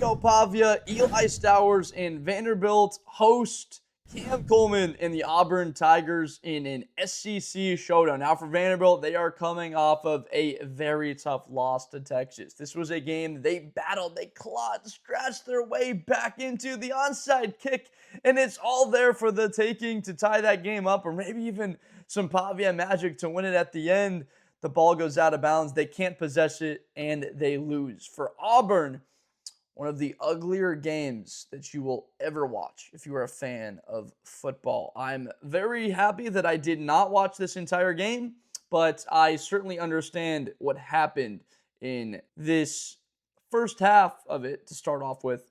Diego Pavia, Eli Stowers, and Vanderbilt host Cam Coleman and the Auburn Tigers in an SEC showdown. Now for Vanderbilt, they are coming off of a very tough loss to Texas. This was a game they battled, they clawed, scratched their way back into the onside kick, and it's all there for the taking to tie that game up, or maybe even some Pavia magic to win it at the end. The ball goes out of bounds. They can't possess it, and they lose. For Auburn, one of the uglier games that you will ever watch if you are a fan of football. I'm very happy that I did not watch this entire game, but I certainly understand what happened in this first half of it to start off with.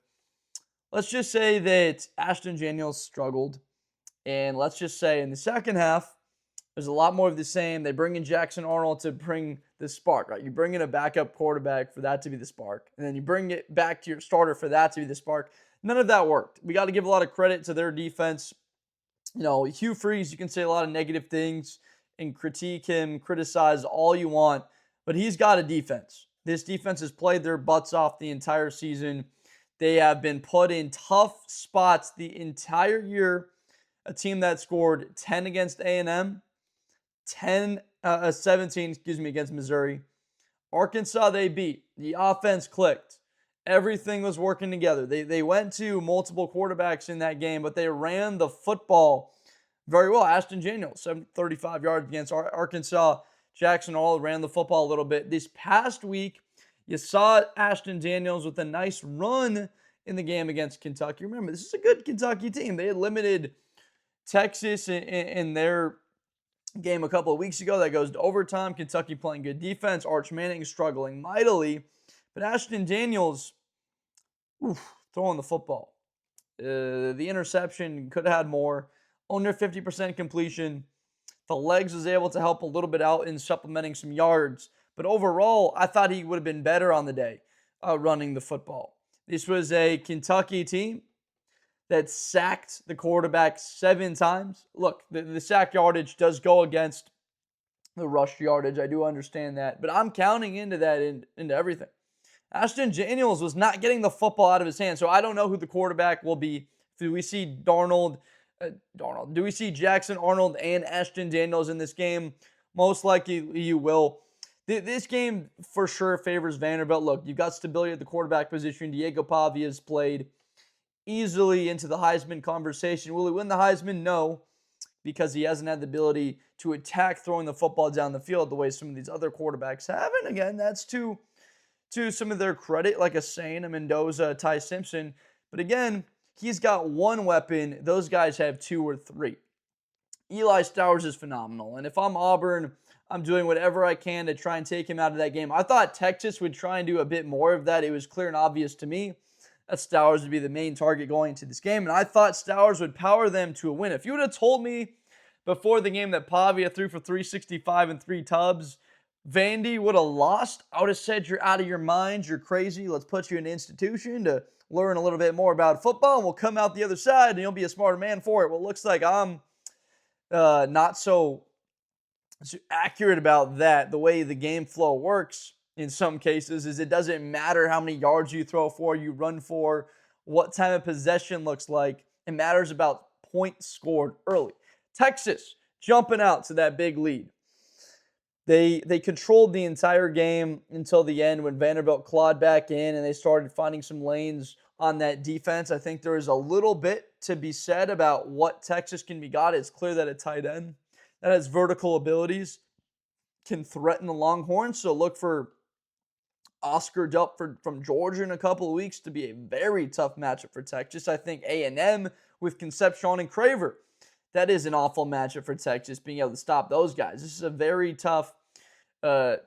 Let's just say that Ashton Daniels struggled, and let's just say in the second half, there's a lot more of the same. They bring in Jackson Arnold to bring the spark, right? You bring in a backup quarterback for that to be the spark, and then you bring it back to your starter for that to be the spark. None of that worked. We got to give a lot of credit to their defense. You know, Hugh Freeze, you can say a lot of negative things and critique him, criticize all you want, but he's got a defense. This defense has played their butts off the entire season. They have been put in tough spots the entire year. A team that scored 10 against A&M, 17 against Missouri. Arkansas they beat. The offense clicked. Everything was working together. They went to multiple quarterbacks in that game, but they ran the football very well. Ashton Daniels, 735 yards against Arkansas. Jackson Arnold ran the football a little bit. This past week, you saw Ashton Daniels with a nice run in the game against Kentucky. Remember, this is a good Kentucky team. They had limited Texas in their game a couple of weeks ago that goes to overtime. Kentucky playing good defense. Arch Manning struggling mightily. But Ashton Daniels, throwing the football. The interception could have had more. Under 50% completion. The legs was able to help a little bit out in supplementing some yards. But overall, I thought he would have been better on the day running the football. This was a Kentucky team that sacked the quarterback 7 times. Look, the sack yardage does go against the rush yardage. I do understand that. But I'm counting into that, into everything. Ashton Daniels was not getting the football out of his hands, so I don't know who the quarterback will be. Do we see do we see Jackson Arnold and Ashton Daniels in this game? Most likely you will. This game for sure favors Vanderbilt. Look, you've got stability at the quarterback position. Diego Pavia has played easily into the Heisman conversation. Will he win the Heisman? No, because he hasn't had the ability to attack throwing the football down the field the way some of these other quarterbacks have. And again, that's to some of their credit, like a Sain, a Mendoza, Ty Simpson. But again, he's got one weapon. Those guys have 2 or 3. Eli Stowers is phenomenal. And if I'm Auburn, I'm doing whatever I can to try and take him out of that game. I thought Texas would try and do a bit more of that. It was clear and obvious to me that Stowers would be the main target going into this game. And I thought Stowers would power them to a win. If you would have told me before the game that Pavia threw for 365 and 3 tubs, Vandy would have lost, I would have said you're out of your mind, you're crazy, let's put you in an institution to learn a little bit more about football, and we'll come out the other side and you'll be a smarter man for it. Well, it looks like I'm not so accurate about that. The way the game flow works in some cases is it doesn't matter how many yards you throw for, you run for, what time of possession looks like. It matters about points scored early. Texas jumping out to that big lead. They controlled the entire game until the end when Vanderbilt clawed back in and they started finding some lanes on that defense. I think there is a little bit to be said about what Texas can be got. It's clear that a tight end that has vertical abilities can threaten the Longhorns. So look for Oscar Dup from Georgia in a couple of weeks to be a very tough matchup for Texas. I think A&M with Concepcion and Craver, that is an awful matchup for Texas, being able to stop those guys. This is a very tough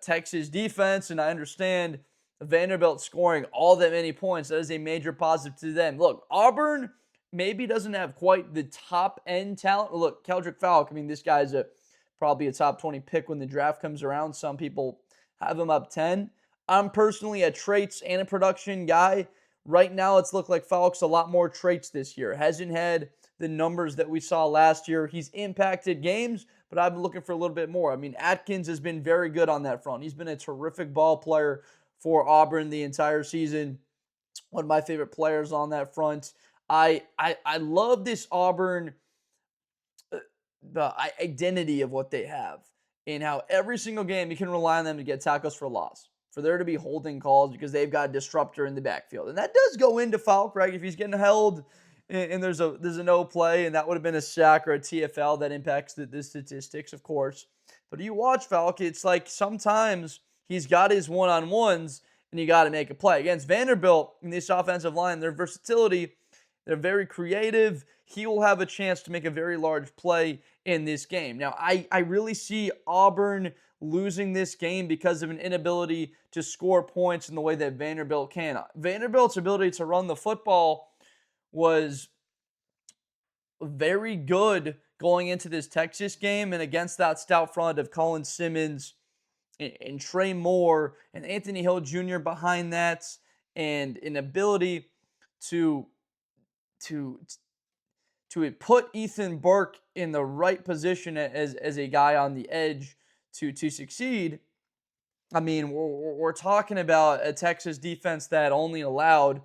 Texas defense, and I understand Vanderbilt scoring all that many points. That is a major positive to them. Look, Auburn maybe doesn't have quite the top-end talent. Look, Keldrick Falk, I mean, this guy's probably a top 20 pick when the draft comes around. Some people have him up 10. I'm personally a traits and a production guy. Right now, it's looked like Falk's a lot more traits this year. Hasn't had the numbers that we saw last year. He's impacted games, but I've been looking for a little bit more. I mean, Atkins has been very good on that front. He's been a terrific ball player for Auburn the entire season. one of my favorite players on that front. I love this Auburn, the identity of what they have, and how every single game you can rely on them to get tackles for loss, for there to be holding calls because they've got a disruptor in the backfield, and that does go into Falk, right? If he's getting held and there's a no play, and that would have been a sack or a TFL, that impacts the statistics, of course. But you watch Falk, it's like sometimes he's got his one-on-ones and you got to make a play. Against Vanderbilt in this offensive line, their versatility, they're very creative. He will have a chance to make a very large play in this game. Now, I really see Auburn losing this game because of an inability to score points in the way that Vanderbilt can. Vanderbilt's ability to run the football was very good going into this Texas game, and against that stout front of Colin Simmons and Trey Moore and Anthony Hill Jr. behind that, and an ability to put Ethan Burke in the right position as a guy on the edge to succeed. I mean, we're talking about a Texas defense that only allowed,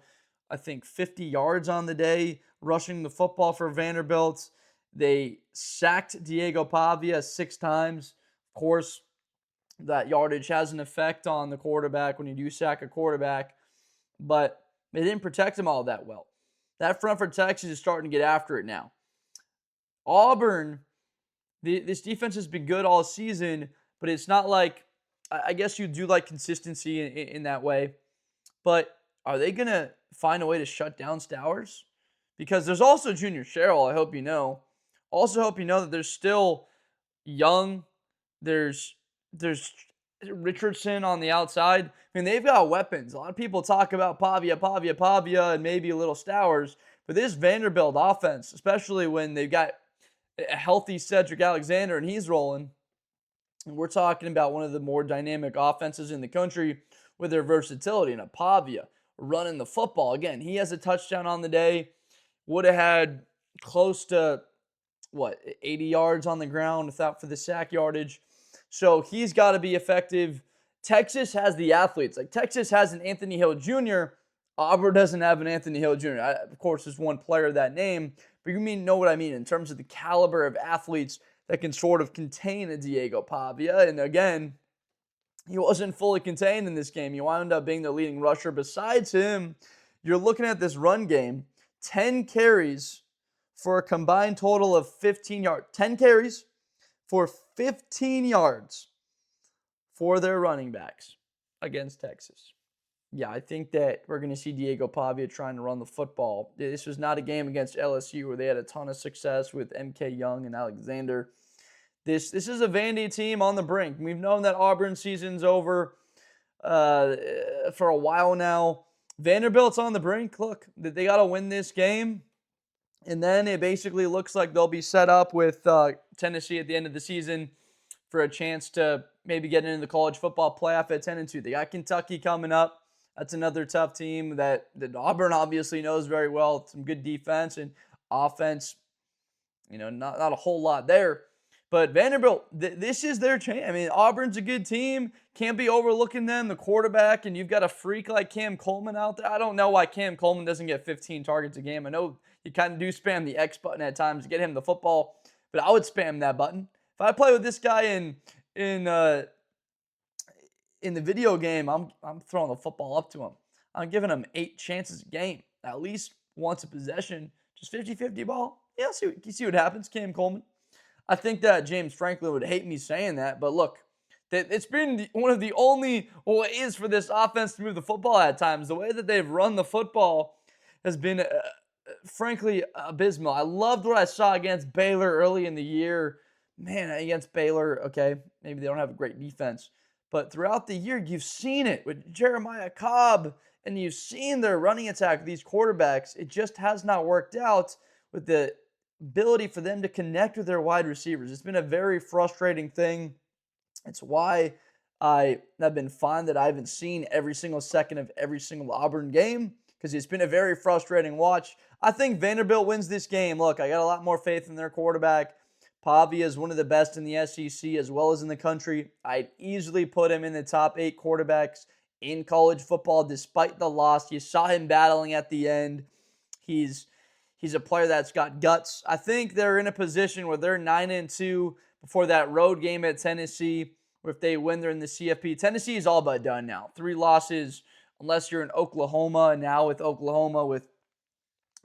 I think, 50 yards on the day rushing the football for Vanderbilt. They sacked Diego Pavia 6 times. Of course, that yardage has an effect on the quarterback when you do sack a quarterback, but they didn't protect him all that well. That front for Texas is starting to get after it now. Auburn, this defense has been good all season, but it's not like, I guess you do like consistency in that way, but are they going to find a way to shut down Stowers? Because there's also Junior Sherrill, I hope you know. Also hope you know that there's still Young, there's Richardson on the outside. I mean, they've got weapons. A lot of people talk about Pavia, and maybe a little Stowers. But this Vanderbilt offense, especially when they've got a healthy Cedric Alexander and he's rolling, and we're talking about one of the more dynamic offenses in the country with their versatility. And a Pavia running the football. Again, he has a touchdown on the day. Would have had close to, 80 yards on the ground if not for the sack yardage. So he's got to be effective. Texas has the athletes. Like, Texas has an Anthony Hill Jr. Auburn doesn't have an Anthony Hill Jr. Of course, there's one player of that name, but you know what I mean in terms of the caliber of athletes that can sort of contain a Diego Pavia. And again, he wasn't fully contained in this game. He wound up being the leading rusher. Besides him, you're looking at this run game, 10 carries for a combined total of 15 yards. 10 carries for 15 yards for their running backs against Texas. Yeah, I think that we're going to see Diego Pavia trying to run the football. This was not a game against LSU where they had a ton of success with MK Young and Alexander. This is a Vandy team on the brink. We've known that Auburn season's over for a while now. Vanderbilt's on the brink. Look, they got to win this game. And then it basically looks like they'll be set up with Tennessee at the end of the season for a chance to maybe get into the college football playoff at 10-2. They got Kentucky coming up. That's another tough team that Auburn obviously knows very well. Some good defense and offense, not a whole lot there. But Vanderbilt, this is their chance. I mean, Auburn's a good team. Can't be overlooking them, the quarterback, and you've got a freak like Cam Coleman out there. I don't know why Cam Coleman doesn't get 15 targets a game. I know you kind of do spam the X button at times to get him the football, but I would spam that button. If I play with this guy in the video game, I'm throwing the football up to him. I'm giving him 8 chances a game, at least once a possession. Just 50-50 ball. Yeah, see what happens, Cam Coleman. I think that James Franklin would hate me saying that, but look, it's been one of the only ways for this offense to move the football at times. The way that they've run the football has been, frankly, abysmal. I loved what I saw against Baylor early in the year. Man, against Baylor, okay, maybe they don't have a great defense, but throughout the year, you've seen it with Jeremiah Cobb, and you've seen their running attack with these quarterbacks. It just has not worked out with the ability for them to connect with their wide receivers. It's been a very frustrating thing. It's why I have been fine that I haven't seen every single second of every single Auburn game, because it's been a very frustrating watch. I think Vanderbilt wins this game. Look, I got a lot more faith in their quarterback. Pavia is one of the best in the SEC as well as in the country. I'd easily put him in the top 8 quarterbacks in college football despite the loss. You saw him battling at the end. He's a player that's got guts. I think they're in a position where they're 9-2 before that road game at Tennessee. Or if they win, they're in the CFP. Tennessee is all but done now. 3 losses, unless you're in Oklahoma. And now with Oklahoma, with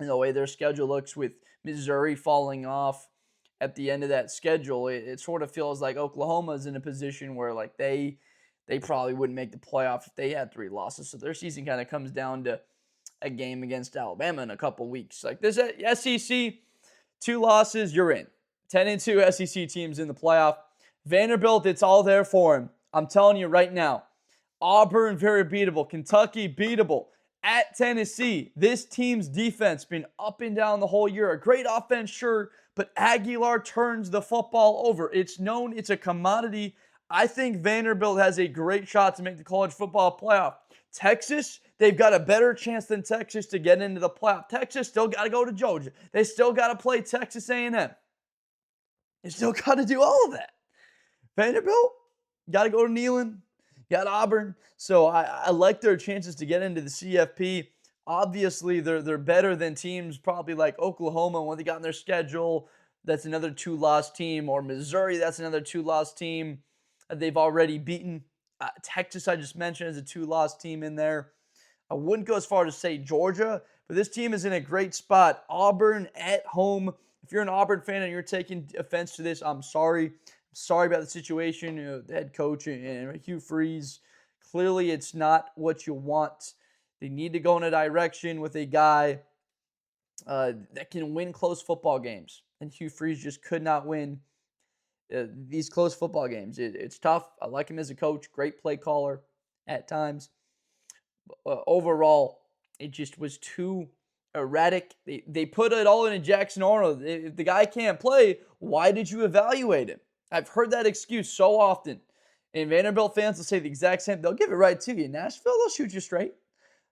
the way their schedule looks, with Missouri falling off at the end of that schedule, it sort of feels like Oklahoma's in a position where like they probably wouldn't make the playoff if they had 3 losses. So their season kind of comes down to a game against Alabama in a couple weeks. Like this SEC, 2 losses, you're in. 10-2 SEC teams in the playoff. Vanderbilt, it's all there for him. I'm telling you right now. Auburn, very beatable. Kentucky, beatable. At Tennessee, this team's defense been up and down the whole year. A great offense, sure, but Aguilar turns the football over. It's known, it's a commodity. I think Vanderbilt has a great shot to make the college football playoff. Texas, they've got a better chance than Texas to get into the playoff. Texas still got to go to Georgia. They still got to play Texas A&M. They still got to do all of that. Vanderbilt, got to go to Neyland. Got Auburn. So I like their chances to get into the CFP. Obviously, they're better than teams probably like Oklahoma when they got in their schedule. That's another 2-loss team. Or Missouri, that's another 2-loss team. They've already beaten. Texas, I just mentioned, is a 2-loss team in there. I wouldn't go as far to say Georgia, but this team is in a great spot. Auburn at home. If you're an Auburn fan and you're taking offense to this, I'm sorry. Sorry about the situation. The head coach and Hugh Freeze. Clearly, it's not what you want. They need to go in a direction with a guy that can win close football games. And Hugh Freeze just could not win these close football games. It's tough. I like him as a coach. Great play caller at times. Overall, it just was too erratic. They put it all into Jackson Arnold. If the guy can't play, why did you evaluate him? I've heard that excuse so often. And Vanderbilt fans will say the exact same. They'll give it right to you. In Nashville, they'll shoot you straight.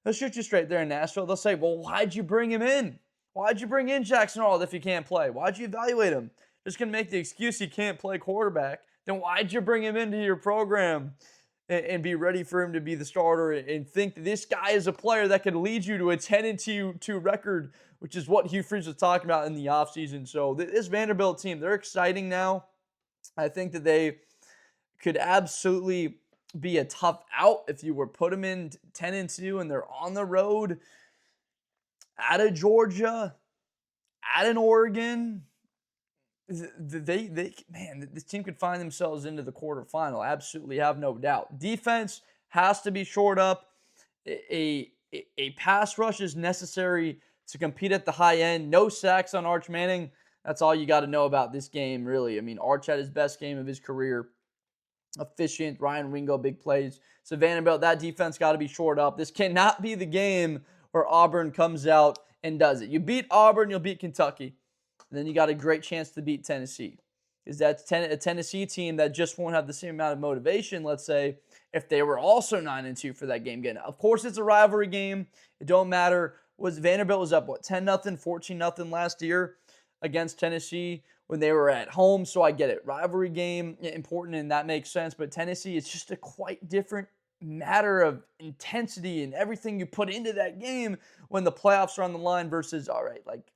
They'll shoot you straight there in Nashville. They'll say, well, why'd you bring him in? Why'd you bring in Jackson Arnold if he can't play? Why'd you evaluate him? Just going to make the excuse he can't play quarterback. Then why'd you bring him into your program and be ready for him to be the starter and think that this guy is a player that could lead you to a 10-2 record, which is what Hugh Freeze was talking about in the offseason. So this Vanderbilt team, they're exciting now. I think that they could absolutely be a tough out if you were put them in 10-2 and they're on the road at a Georgia, at an Oregon. This team could find themselves into the quarterfinal. Absolutely, have no doubt. Defense has to be shored up. A pass rush is necessary to compete at the high end. No sacks on Arch Manning. That's all you got to know about this game, really. I mean, Arch had his best game of his career. Efficient. Ryan Ringo, big plays. So Vanderbilt, that defense got to be shored up. This cannot be the game where Auburn comes out and does it. You beat Auburn, you'll beat Kentucky. And then you got a great chance to beat Tennessee. Because that's a Tennessee team that just won't have the same amount of motivation, let's say, if they were also 9-2 for that game again. Of course, it's a rivalry game. It don't matter. Vanderbilt was up, 10-0, 14-0 last year against Tennessee when they were at home. So I get it. Rivalry game, important, and that makes sense. But Tennessee, it's just a quite different matter of intensity and everything you put into that game when the playoffs are on the line versus, all right, like,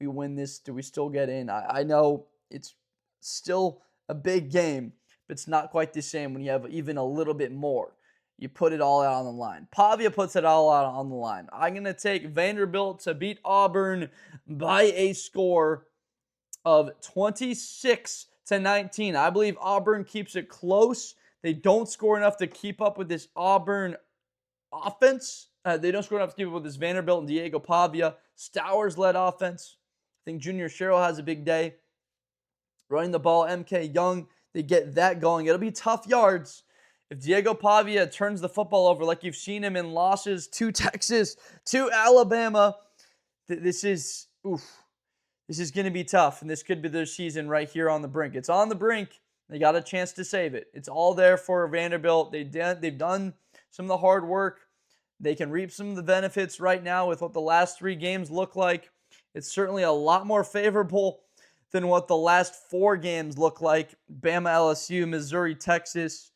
we win this, do we still get in? I know it's still a big game, but it's not quite the same when you have even a little bit more. You put it all out on the line. Pavia puts it all out on the line. I'm going to take Vanderbilt to beat Auburn by a score of 26-19. I believe Auburn keeps it close. They don't score enough to keep up with this Auburn offense. They don't score enough to keep up with this Vanderbilt and Diego Pavia Stowers-led offense. I think Junior Sherrill has a big day. Running the ball, MK Young, they get that going. It'll be tough yards. If Diego Pavia turns the football over like you've seen him in losses to Texas, to Alabama, this is going to be tough, and this could be their season right here on the brink. It's on the brink. They got a chance to save it. It's all there for Vanderbilt. They've done some of the hard work. They can reap some of the benefits right now with what the last 3 games look like. It's certainly a lot more favorable than what the last 4 games look like. Bama, LSU, Missouri, Texas.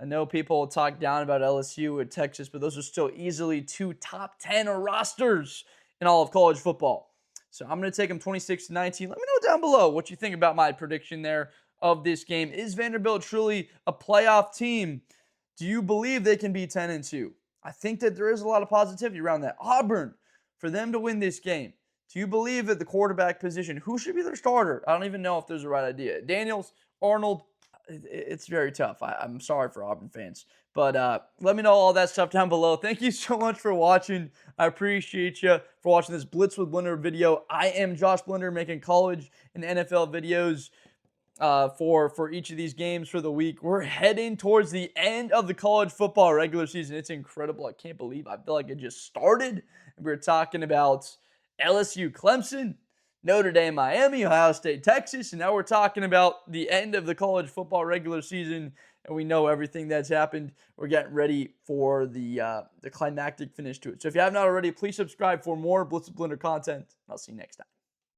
I know people will talk down about LSU and Texas, but those are still easily 2 top 10 rosters in all of college football. So I'm going to take them 26-19. Let me know down below what you think about my prediction there of this game. Is Vanderbilt truly a playoff team? Do you believe they can be 10-2? I think that there is a lot of positivity around that. Auburn, for them to win this game, do you believe at the quarterback position, who should be their starter? I don't even know if there's a right idea. Daniels, Arnold, it's very tough. I'm sorry for Auburn fans. But let me know all that stuff down below. Thank you so much for watching. I appreciate you for watching this Blitz with Blender video. I am Josh Blender, making college and NFL videos for each of these games for the week. We're heading towards the end of the college football regular season. It's incredible. I can't believe I feel like it just started. We're talking about LSU, Clemson, Notre Dame, Miami, Ohio State, Texas, and now we're talking about the end of the college football regular season, and we know everything that's happened. We're getting ready for the climactic finish to it. So if you have not already, please subscribe for more Blitz with Blender content. I'll see you next time.